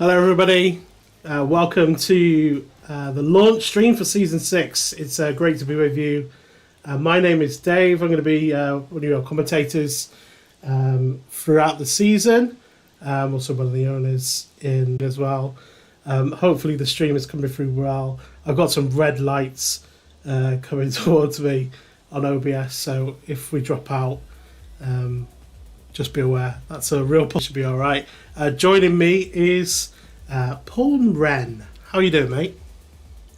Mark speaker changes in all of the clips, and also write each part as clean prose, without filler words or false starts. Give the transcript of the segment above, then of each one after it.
Speaker 1: Hello, everybody. Welcome to the launch stream for season 6. It's great to be with you. My name is Dave. I'm going to be one of your commentators throughout the season. Also, one of the owners in as well. Hopefully, the stream is coming through well. I've got some red lights coming towards me on OBS, so if we drop out, just be aware. That's a real push. Should be all right. Joining me is Paul and Ren. How are you doing, mate?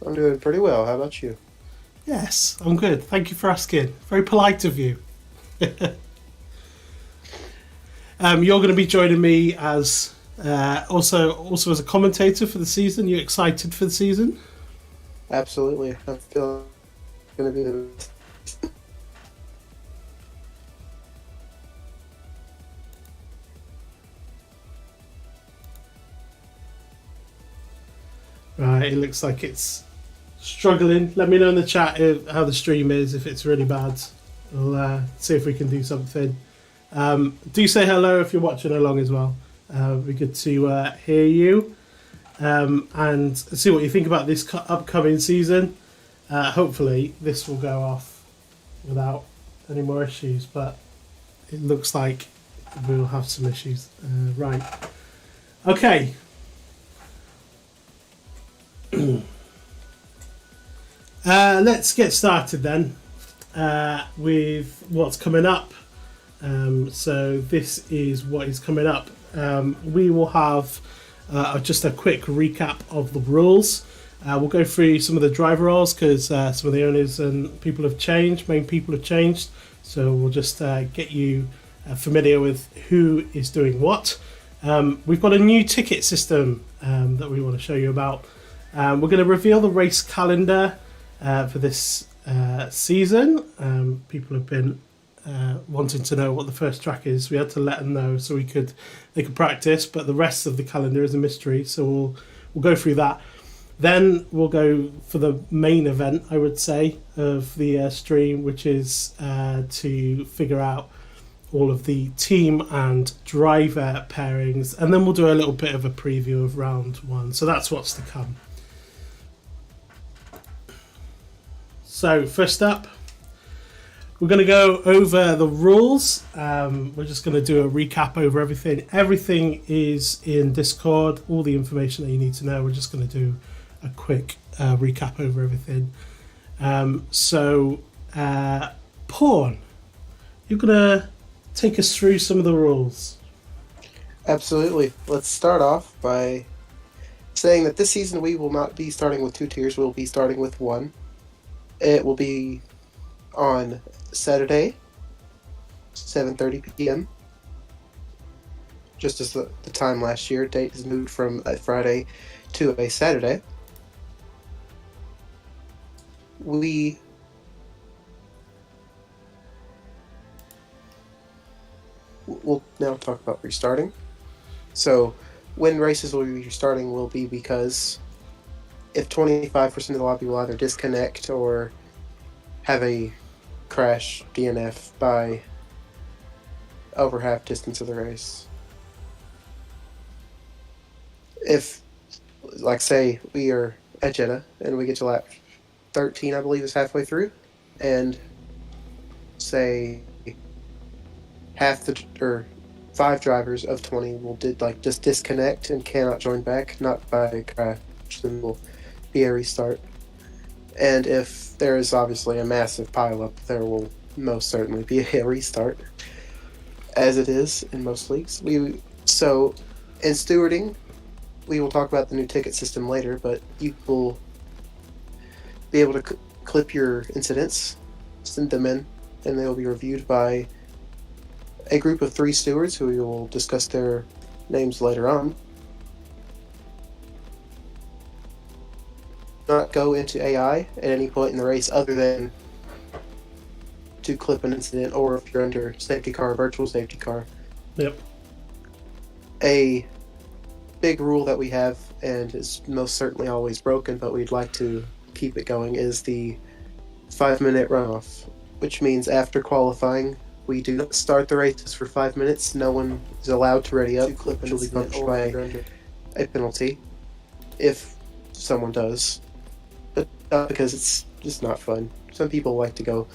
Speaker 2: I'm doing pretty well. How about you?
Speaker 1: Yes, I'm good. Thank you for asking. Very polite of you. You're going to be joining me as also as a commentator for the season. You excited for the season?
Speaker 2: Absolutely. I feel going to be the best.
Speaker 1: Right, it looks like it's struggling. Let me know in the chat how the stream is, if it's really bad. We'll see if we can do something. Do say hello if you're watching along as well. It'd be good to hear you and see what you think about this upcoming season. Hopefully this will go off without any more issues, but it looks like we'll have some issues. Right. Okay. Let's get started then with what's coming up. So this is what is coming up. We will have just a quick recap of the rules. We'll go through some of the driver roles because some of the owners and people have changed, main people have changed. So we'll just get you familiar with who is doing what. We've got a new ticket system that we want to show you about. We're going to reveal the race calendar for this season. People have been wanting to know what the first track is. We had to let them know so they could practice, but the rest of the calendar is a mystery, so we'll go through that. Then we'll go for the main event, I would say, of the stream, which is to figure out all of the team and driver pairings, and then we'll do a little bit of a preview of round 1. So that's what's to come. So first up, we're going to go over the rules. We're just going to do a recap over everything. Everything is in Discord, all the information that you need to know. We're just going to do a quick recap over everything. Paul, you're going to take us through some of the rules.
Speaker 2: Absolutely. Let's start off by saying that this season we will not be starting with 2 tiers. We'll be starting with 1. It will be on Saturday, 7:30 p.m. Just as the time last year. Date has moved from a Friday to a Saturday. We'll now talk about restarting. So, when races will be restarting will be because if 25% of the lobby will either disconnect or have a crash DNF by over half distance of the race. If, like, say we are at Jeddah and we get to lap 13, I believe, is halfway through, and say half or 5 drivers of 20 will just disconnect and cannot join back, not by a crash, then will be a restart. And if there is obviously a massive pileup, there will most certainly be a restart, as it is in most leagues. So in stewarding, we will talk about the new ticket system later, but you will be able to clip your incidents, send them in, and they will be reviewed by a group of 3 stewards who we will discuss their names later on. Not go into AI at any point in the race other than to clip an incident, or if you're under safety car, virtual safety car.
Speaker 1: Yep.
Speaker 2: A big rule that we have, and is most certainly always broken, but we'd like to keep it going, is the 5-minute runoff, which means after qualifying, we do not start the races for 5 minutes. No one is allowed to ready up. To clip an incident by a penalty if someone does, but not because it's just not fun. Some people like to go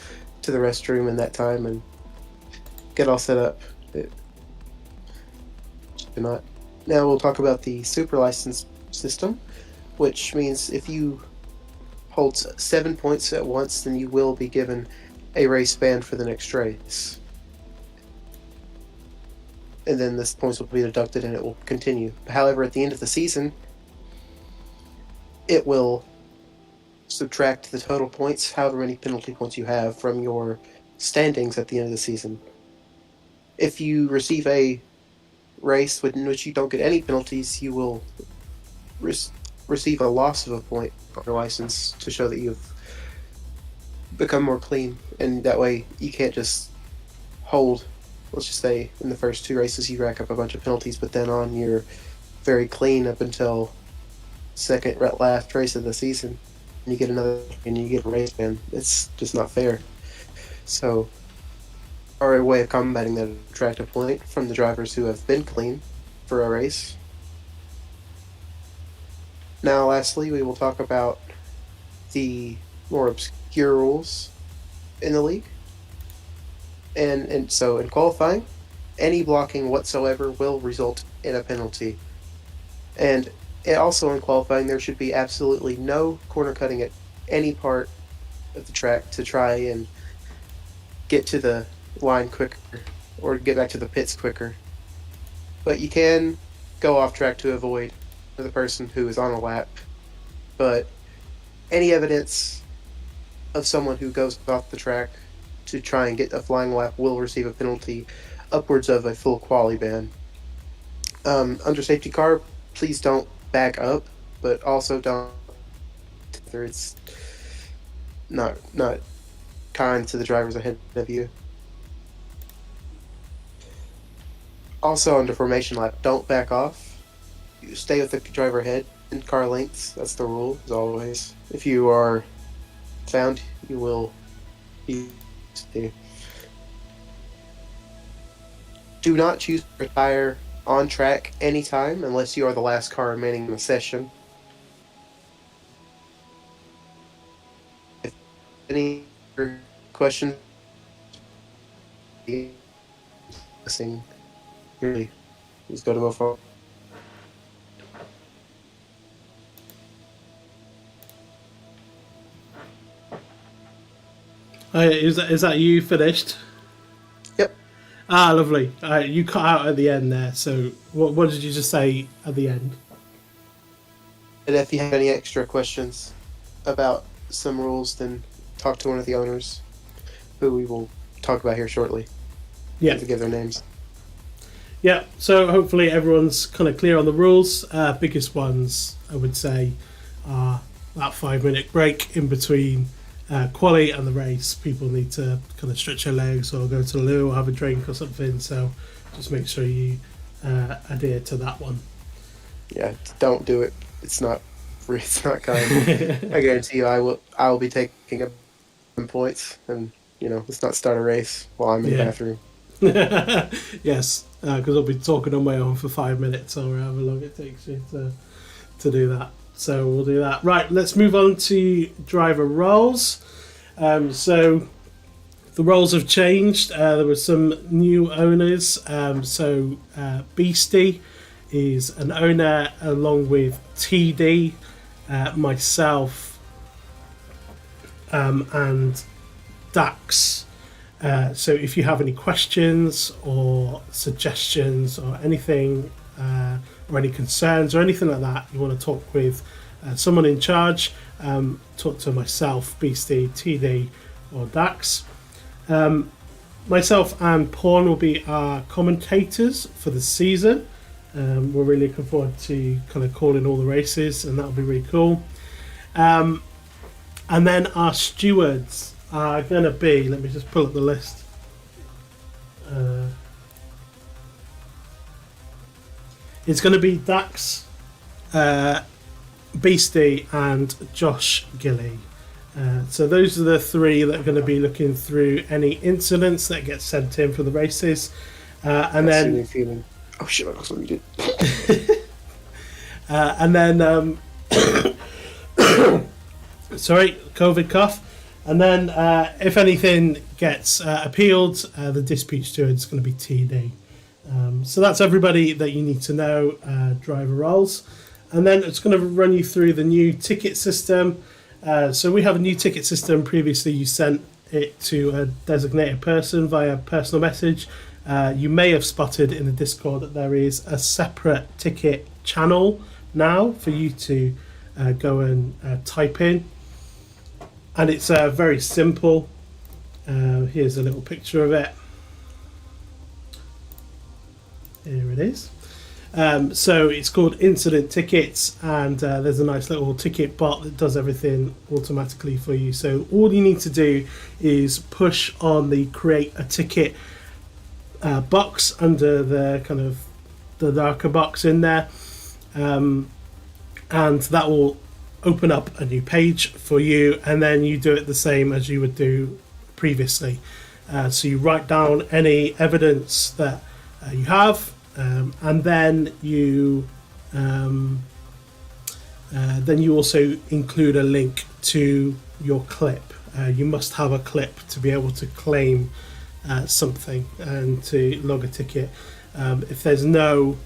Speaker 2: to the restroom in that time and get all set up. Not. Now we'll talk about the super license system, which means if you hold 7 points at once, then you will be given a race ban for the next race. And then this points will be deducted and it will continue. However, at the end of the season, it will subtract the total points, however many penalty points you have, from your standings at the end of the season. If you receive a race in which you don't get any penalties, you will receive a loss of a point on your license to show that you've become more clean. And that way you can't just hold, let's just say in the first 2 races you rack up a bunch of penalties, but then on you're very clean up until second last race of the season and you get another and you get a race ban. It's just not fair. So our way of combating that is to subtract a point from the drivers who have been clean for a race. Now, lastly, we will talk about the more obscure rules in the league. And so in qualifying, any blocking whatsoever will result in a penalty. And also in qualifying, there should be absolutely no corner cutting at any part of the track to try and get to the line quicker or get back to the pits quicker. But you can go off track to avoid the person who is on a lap. But any evidence of someone who goes off the track to try and get a flying lap will receive a penalty upwards of a full quali ban. Under safety car, please don't back up, but also don't. It's not kind to the drivers ahead of you. Also, under formation lap, don't back off. You stay with the driver ahead in car lengths. That's the rule, as always. If you are found, you will be. Do not choose to retire on track anytime unless you are the last car remaining in the session. If any questions, listening. Really, just go to go forward.
Speaker 1: Oh, yeah, is that you finished?
Speaker 2: Yep.
Speaker 1: Ah, lovely. You cut out at the end there. So what did you just say at the end?
Speaker 2: And if you have any extra questions about some rules, then talk to one of the owners, who we will talk about here shortly.
Speaker 1: Yeah.
Speaker 2: To give their names.
Speaker 1: Yeah, so hopefully everyone's kind of clear on the rules. Biggest ones, I would say, are that 5-minute break in between quali and the race. People need to kind of stretch their legs or go to the loo or have a drink or something. So just make sure you adhere to that one.
Speaker 2: Yeah, don't do it. It's not kind. I guarantee you, I will be taking up some points, and let's not start a race while I'm in the bathroom.
Speaker 1: Yes, because I'll be talking on my own for 5 minutes or however long it takes you to do that. So we'll do that. Right, let's move on to driver roles. So the roles have changed. There were some new owners. So Beastie is an owner along with TD, myself, and Dax. So if you have any questions or suggestions or anything, or any concerns or anything like that, you want to talk with someone in charge, talk to myself, Beastie, TD or Dax. Myself and Pawn will be our commentators for the season. We're really looking forward to kind of calling all the races, and that'll be really cool. And then our stewards are going to be, let me just pull up the list. It's going to be Dax, Beastie and Josh Gilly. So those are the 3 that are going to be looking through any incidents that get sent in for the races. And then...
Speaker 2: Feeling. Oh shit, I got something to do.
Speaker 1: And then, sorry, COVID cough. And then, if anything gets appealed, the dispute steward is going to be TD. So that's everybody that you need to know, driver roles. And then it's going to run you through the new ticket system. So we have a new ticket system. Previously, you sent it to a designated person via personal message. You may have spotted in the Discord that there is a separate ticket channel now for you to go and type in. And it's very simple. Here's a little picture of it. Here it is. So it's called Incident Tickets, and there's a nice little ticket bot that does everything automatically for you. So all you need to do is push on the create a ticket box under the kind of the darker box in there, and that will open up a new page for you, and then you do it the same as you would do previously. So you write down any evidence that you have. And then you also include a link to your clip. You must have a clip to be able to claim something and to log a ticket. If there's no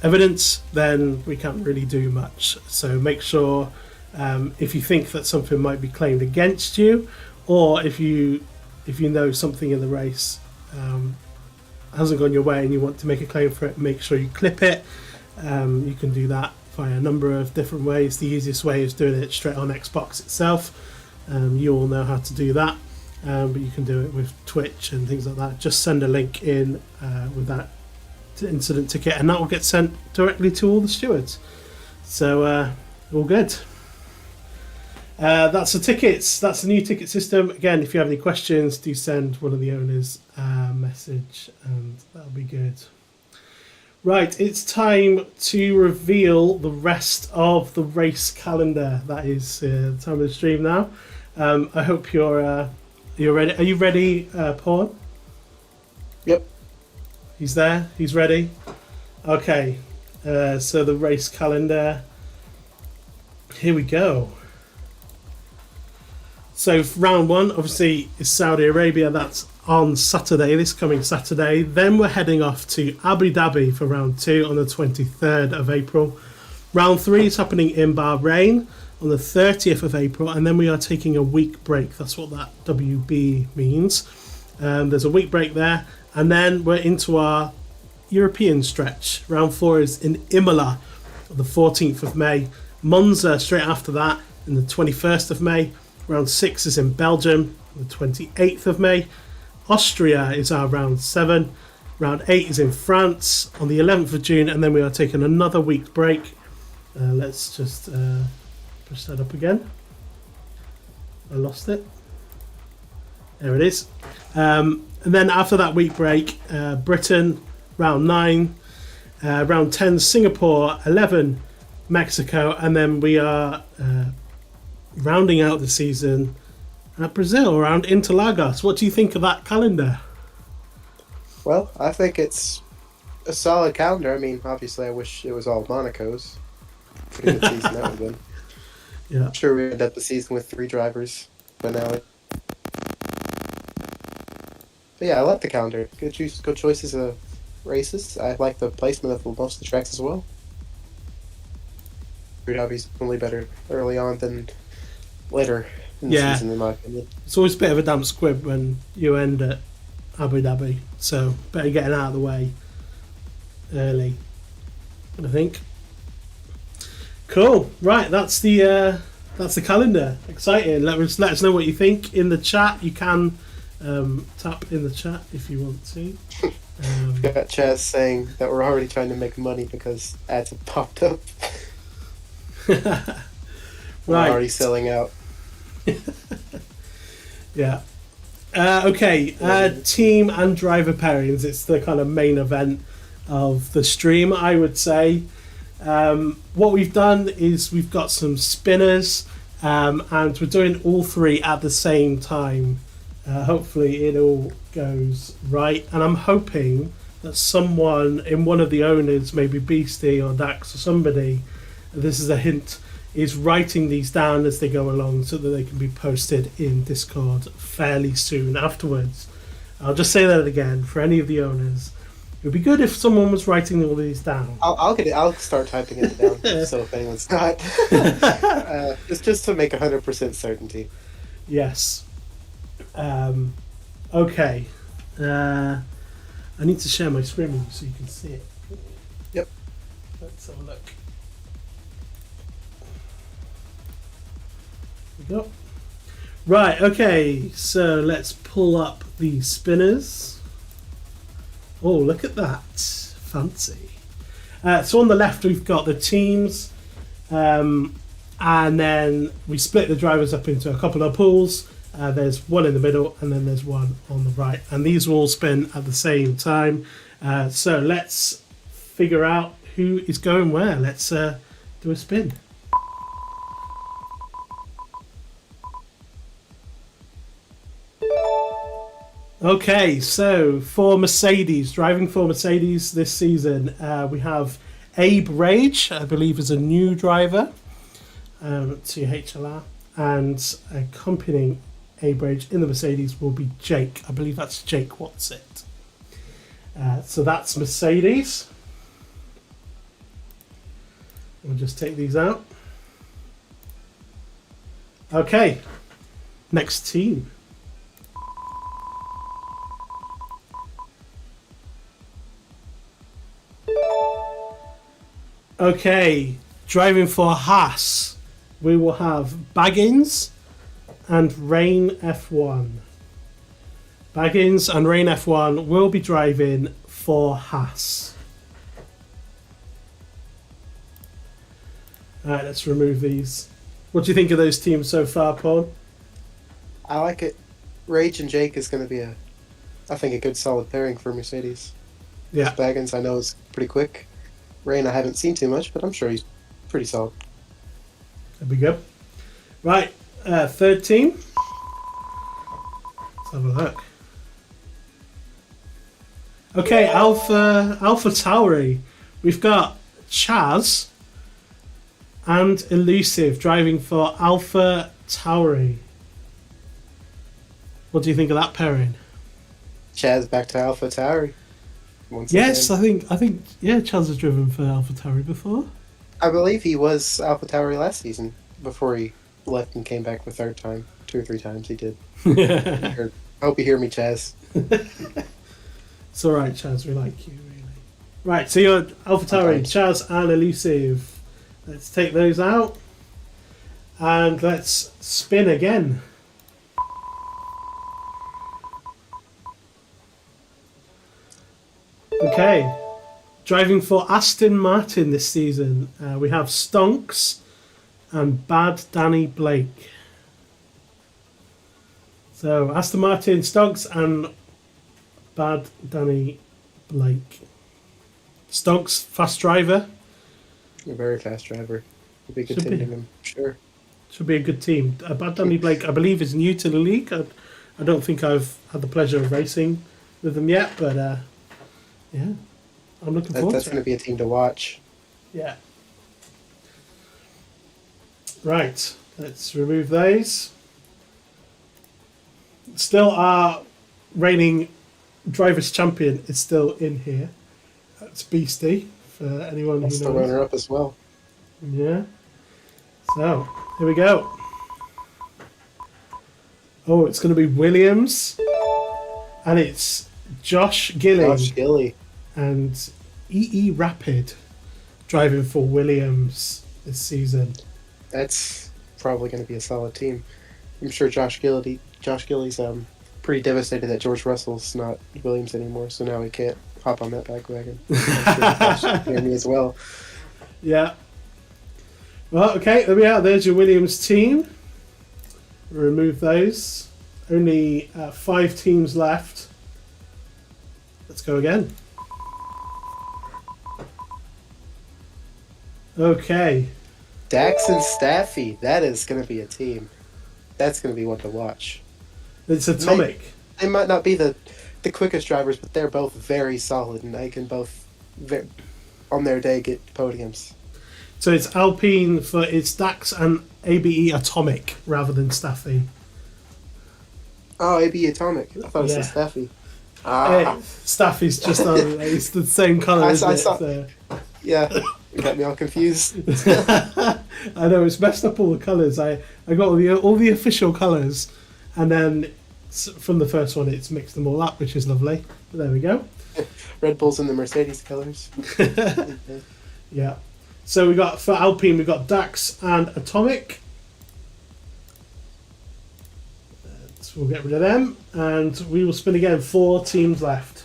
Speaker 1: evidence, then we can't really do much. So make sure if you think that something might be claimed against you, or if you know something in the race hasn't gone your way and you want to make a claim for it, make sure you clip it. You can do that via a number of different ways. The easiest way is doing it straight on Xbox itself. You all know how to do that, but you can do it with Twitch and things like that. Just send a link in with that incident ticket, and that will get sent directly to all the stewards. So all good. That's the tickets. That's the new ticket system. Again, if you have any questions, do send one of the owners a message, and that'll be good. Right, it's time to reveal the rest of the race calendar. That is the time of the stream now. I hope you're ready. Are you ready, Paul?
Speaker 2: Yep.
Speaker 1: He's there. He's ready. Okay. So the race calendar. Here we go. So round one, obviously, is Saudi Arabia. That's on Saturday, this coming Saturday. Then we're heading off to Abu Dhabi for round two on the 23rd of April. Round three is happening in Bahrain on the 30th of April. And then we are taking a week break. That's what that WB means. There's a week break there. And then we're into our European stretch. Round four is in Imola on the 14th of May. Monza straight after that on the 21st of May. Round 6 is in Belgium on the 28th of May. Austria is our round 7. Round 8 is in France on the 11th of June, and then we are taking another week break. Let's just push that up again. I lost it. There it is. And then after that week break, Britain, round 9. Round 10, Singapore. 11, Mexico. And then we are rounding out the season at Brazil, around Interlagos. What do you think of that calendar?
Speaker 2: Well, I think it's a solid calendar. I mean, obviously, I wish it was all Monaco's. Pretty good season that would have been.
Speaker 1: Yeah.
Speaker 2: I'm sure we end up the season with 3 drivers by now. But yeah, I like the calendar. Good choices of races. I like the placement of most of the tracks as well. Abu Dhabi's only better early on than later in the season, in my opinion.
Speaker 1: It's always a bit of a damp squib when you end at Abu Dhabi, so better getting out of the way early, I think. Cool. Right, that's the calendar. Exciting. Let us know what you think in the chat. You can tap in the chat if you want to.
Speaker 2: Got Chaz saying that we're already trying to make money because ads have popped up. We're already selling out.
Speaker 1: Yeah. Okay. Team and driver pairings. It's the kind of main event of the stream, I would say. What we've done is we've got some spinners, and we're doing all 3 at the same time. Hopefully it all goes right, and I'm hoping that someone in one of the owners, maybe Beastie or Dax or somebody, this is a hint, is writing these down as they go along so that they can be posted in Discord fairly soon afterwards. I'll just say that again for any of the owners. It would be good if someone was writing all these down.
Speaker 2: I'll start typing it down. So if anyone's not, it's just to make 100% certainty.
Speaker 1: Yes. Okay. I need to share my screen with you so you can see it.
Speaker 2: Yep.
Speaker 1: Let's have a look. There we go. Right, okay, so let's pull up the spinners. Oh, look at that. Fancy. So on the left we've got the teams, and then we split the drivers up into a couple of pools. There's one in the middle and then there's one on the right, and these will all spin at the same time. So let's figure out who is going where. Let's do a spin. Okay, so for Mercedes, driving for Mercedes this season, we have Abe Rage, I believe is a new driver to HLR, and accompanying Abe Rage in the Mercedes will be Jake. I believe that's Jake Whatsit. So that's Mercedes. We'll just take these out. Okay, next team. Okay, driving for Haas, we will have Baggins and Rain F1. Baggins and Rain F1 will be driving for Haas. Alright, let's remove these. What do you think of those teams so far, Paul?
Speaker 2: I like it. Rage and Jake is going to be I think, a good solid pairing for Mercedes.
Speaker 1: Yeah.
Speaker 2: Baggins, I know, is pretty quick. Rain, I haven't seen too much, but I'm sure he's pretty solid.
Speaker 1: There we go. Right, third team. Let's have a look. Okay, Alpha Tauri. We've got Chaz and Elusive driving for Alpha Tauri. What do you think of that pairing?
Speaker 2: Chaz back to Alpha Tauri.
Speaker 1: Yes, again. I think yeah, Chaz has driven for Alpha Tauri before.
Speaker 2: I believe he was Alpha Tauri last season before he left and came back the third time. 2 or 3 times he did. I hope you hear me, Chaz.
Speaker 1: It's alright, Chaz, we like you, really. Right, so you're Alpha Tauri, Chaz and Elusive. Let's take those out. And let's spin again. Okay, driving for Aston Martin this season, we have Stonks and Bad Danny Blake. So Aston Martin, Stonks and Bad Danny Blake. Stonks, fast driver.
Speaker 2: A very fast driver. We'll be continuing him, sure. Should
Speaker 1: be a good team. Bad Danny Blake, I believe, is new to the league. I don't think I've had the pleasure of racing with them yet, but yeah, I'm looking forward to it.
Speaker 2: That's going to be a team to watch.
Speaker 1: Yeah. Right, let's remove those. Still, our reigning drivers' champion is still in here. That's Beastie, for anyone who knows.
Speaker 2: That's the runner-up as well.
Speaker 1: Yeah. So, here we go. Oh, it's going to be Williams. And it's Josh Gilly. And EE Rapid driving for Williams this season.
Speaker 2: That's probably going to be a solid team. I'm sure Josh Gilly's pretty devastated that George Russell's not Williams anymore, so now he can't hop on that bandwagon. I'm sure Josh me as well.
Speaker 1: Yeah. Well, okay, there we are. There's your Williams team. Remove those. Only 5 teams left. Let's go again. Okay.
Speaker 2: Dax and Staffy. That is going to be a team. That's going to be one to watch.
Speaker 1: It's atomic.
Speaker 2: They might not be the the quickest drivers, but they're both very solid, and they can both, on their day, get podiums.
Speaker 1: So it's Alpine for it's Dax and ABE Atomic rather than Staffy.
Speaker 2: Oh, AB Atomic. I thought it
Speaker 1: Yeah.
Speaker 2: was Steffi.
Speaker 1: Staffy's just on. It's the same colour, isn't
Speaker 2: I
Speaker 1: it?
Speaker 2: saw-
Speaker 1: So.
Speaker 2: Yeah, you got me all confused.
Speaker 1: I know it's messed up all the colours. I got all the official colours, and then from the first one it's mixed them all up, which is lovely. But there we go.
Speaker 2: Red Bulls and the Mercedes colors.
Speaker 1: Yeah. So we got for Alpine we got Dax and Atomic. So we'll get rid of them, and we will spin again. 4 teams left.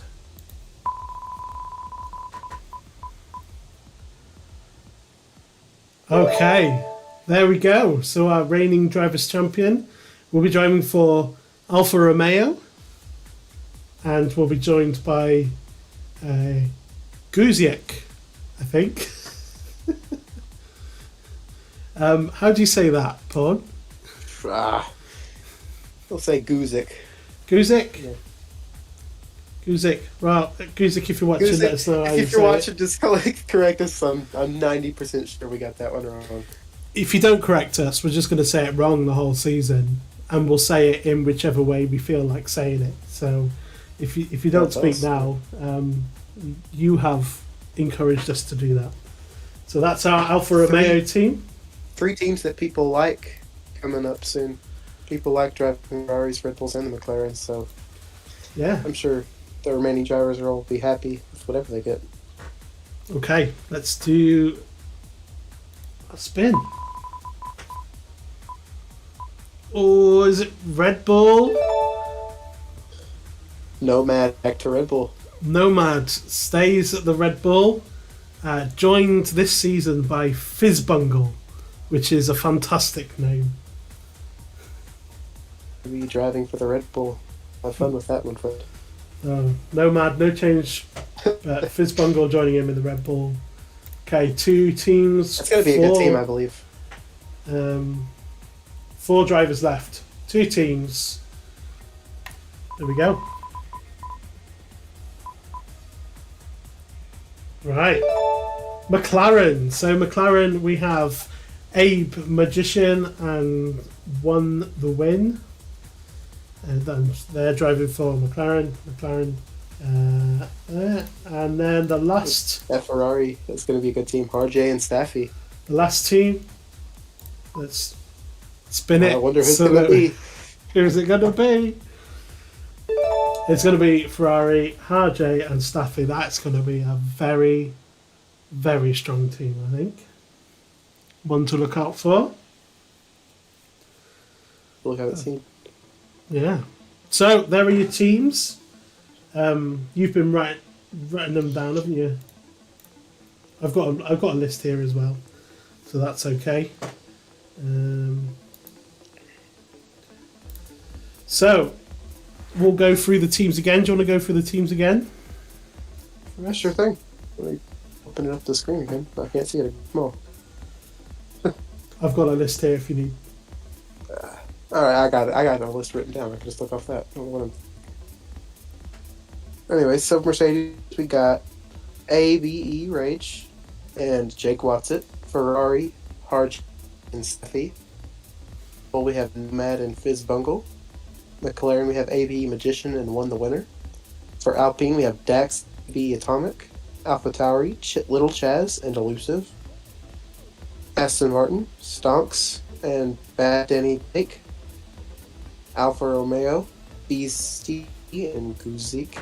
Speaker 1: Okay, there we go. So our reigning drivers' champion will be driving for Alfa Romeo, and will be joined by Guziek, I think. How do you say that, Paul?
Speaker 2: We'll say Guzik.
Speaker 1: Guziek?
Speaker 2: Yeah.
Speaker 1: Guziek. Well, Guziek, if you're watching,
Speaker 2: Guzik,
Speaker 1: let us know how you
Speaker 2: if you're
Speaker 1: say
Speaker 2: watching,
Speaker 1: it.
Speaker 2: just correct us. I'm 90% sure we got that one wrong.
Speaker 1: If you don't correct us, we're just going to say it wrong the whole season, and we'll say it in whichever way we feel like saying it. So, if you don't speak
Speaker 2: That's
Speaker 1: now, you have encouraged us to do that. So that's our Alfa Romeo team.
Speaker 2: 3 teams that people like coming up soon. People like driving Ferraris, Red Bulls, and the McLarens, so
Speaker 1: Yeah.
Speaker 2: I'm sure the remaining drivers will be happy with whatever they get.
Speaker 1: Okay, let's do a spin. Or is it Red Bull?
Speaker 2: Nomad back to Red Bull.
Speaker 1: Nomad stays at the Red Bull, joined this season by Fizzbungle, which is a fantastic name.
Speaker 2: Be driving for the Red Bull. Have fun with that one, friend.
Speaker 1: Nomad, no change, but Fizzbungle joining him in the Red Bull. Okay, 2 teams.
Speaker 2: That's going to be a good team, I believe.
Speaker 1: 4 drivers left. 2 teams. There we go. Right. McLaren. So McLaren, we have Abe Magician and Won the Win. And then they're driving for McLaren. And then the last
Speaker 2: That Ferrari, that's going to be a good team. RJ and Staffy.
Speaker 1: team. Let's spin it.
Speaker 2: I wonder who's
Speaker 1: so
Speaker 2: going to
Speaker 1: that-
Speaker 2: be.
Speaker 1: Who's it going to be? It's going to be Ferrari, RJ, and Staffy. That's going to be a very, very strong team, I think. One to look out for.
Speaker 2: We'll have it seen.
Speaker 1: Yeah. So there are your teams. You've been writing them down, haven't you? I've got a list here as well, so that's okay. So we'll go through the teams again. Do you want to go through the teams again?
Speaker 2: Yeah, sure thing. Let me open it up the screen again. I can't see it small.
Speaker 1: I've got a list here if you need.
Speaker 2: Alright, I got it. I got a list written down. I can just look off that. I don't want to... Anyway, so Mercedes, we got ABE Rage and Jake Watson. Ferrari, Harj and Steffi. Well, we have Nomad and Fizzbungle. McLaren, we have ABE Magician and Won the Winner. For Alpine, we have Dax, B Atomic, Alpha Tauri, Little Chaz, and Elusive. Aston Martin, Stonks, and Bad Danny Bake. Alfa Romeo, Beastie, and Guzik.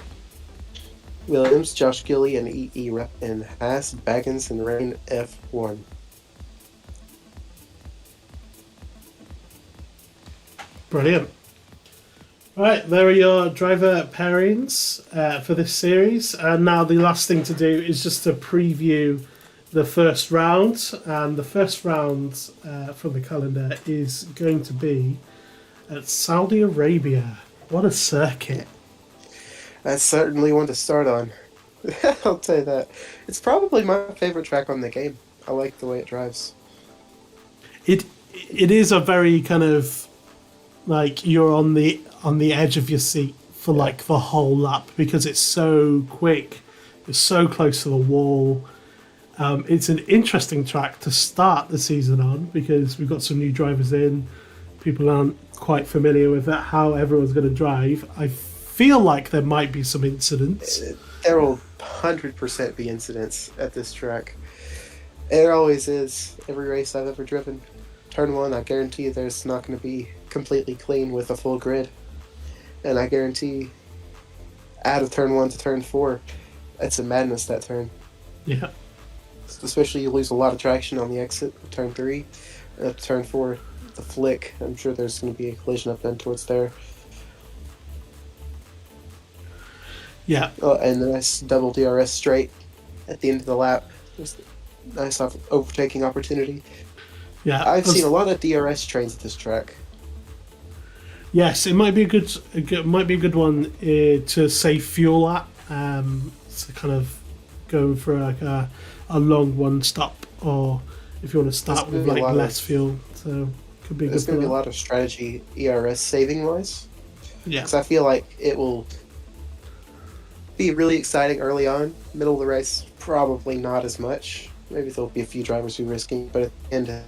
Speaker 2: Williams, Josh Gilly, and EE Rep, and Haas, Baggins, and Rain F1.
Speaker 1: Brilliant. Right, there are your driver pairings for this series. And now the last thing to do is just to preview the first round. And the first round from the calendar is going to be at Saudi Arabia. What a circuit.
Speaker 2: That's certainly one to start on. I'll tell you that. It's probably my favorite track on the game. I like the way it drives.
Speaker 1: It is a very kind of like you're on the edge of your seat for like the whole lap because it's so quick. It's so close to the wall. It's an interesting track to start the season on because we've got some new drivers in. People aren't quite familiar with that, how everyone's going to drive. I feel like there might be some incidents.
Speaker 2: There will 100% be incidents at this track. There always is. Every race I've ever driven. Turn 1, I guarantee there's not going to be completely clean with a full grid. And I guarantee out of turn 1 to turn 4, it's a madness, that turn.
Speaker 1: Yeah.
Speaker 2: Especially you lose a lot of traction on the exit of turn 3. And up to turn 4, the flick. I'm sure there's going to be a collision up then towards there.
Speaker 1: Yeah.
Speaker 2: Oh, and the nice double DRS straight at the end of the lap. Just a nice overtaking opportunity.
Speaker 1: Yeah.
Speaker 2: I've seen a lot of DRS trains at this track.
Speaker 1: Yes, it might be a good one to save fuel at. To kind of go for like a long one stop, or if you want to start with like less fuel. So could be. There's
Speaker 2: going to be a lot of strategy ERS saving wise.
Speaker 1: Yeah.
Speaker 2: Because I feel like it will be really exciting early on. Middle of the race, probably not as much. Maybe there'll be a few drivers who are risking, but at the end,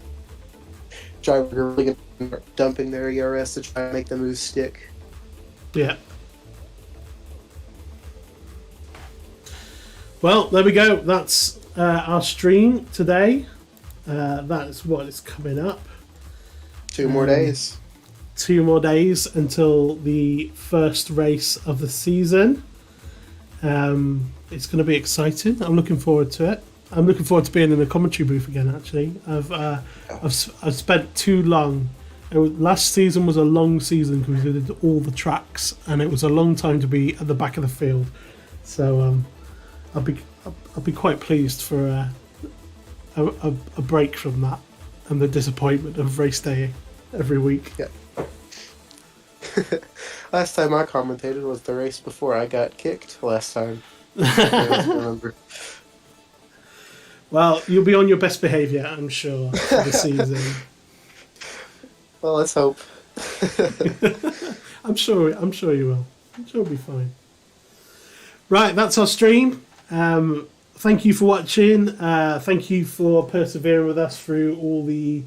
Speaker 2: drivers are really going to start dumping their ERS to try to make the move stick.
Speaker 1: Yeah. Well, there we go. That's our stream today. That's what is coming up.
Speaker 2: 2 more days.
Speaker 1: 2 more days until the first race of the season. It's going to be exciting. I'm looking forward to it. I'm looking forward to being in the commentary booth again. Actually, I've spent too long. Last season was a long season because we did all the tracks, and it was a long time to be at the back of the field. So I'll be quite pleased for a break from that and the disappointment of race day every week.
Speaker 2: Yeah. Last time I commentated was the race before I got kicked last time. I remember.
Speaker 1: Well, you'll be on your best behaviour, I'm sure, for the season.
Speaker 2: Well, let's hope.
Speaker 1: I'm sure you will. I'm sure it'll be fine. Right, that's our stream. Thank you for watching. Thank you for persevering with us through all the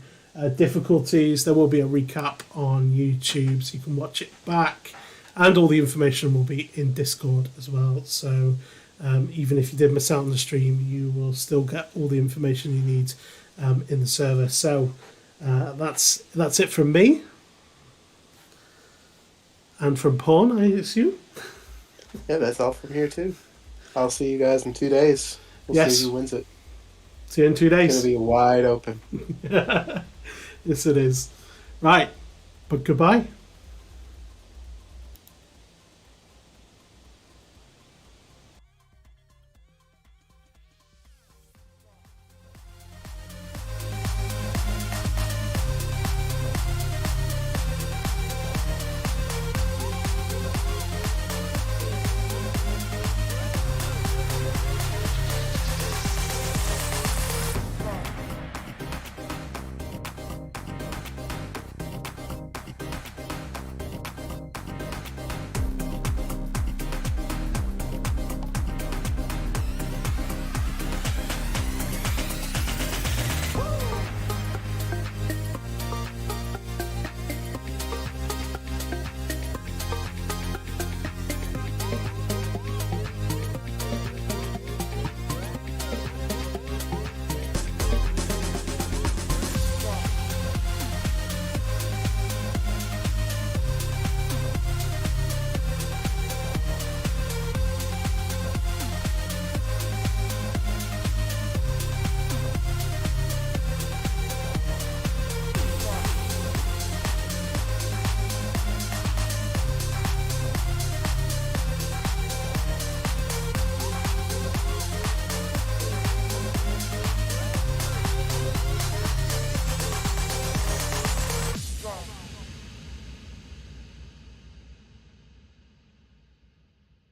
Speaker 1: difficulties. There will be a recap on YouTube, so you can watch it back, and all the information will be in Discord as well. So even if you did miss out on the stream, you will still get all the information you need in the server. So that's it from me and from Pawn, I assume.
Speaker 2: Yeah, that's all from here too. I'll see you guys in 2 days. We'll see who wins it.
Speaker 1: See you in 2 days.
Speaker 2: It's going to be wide open.
Speaker 1: Yes, it is. Right, but goodbye.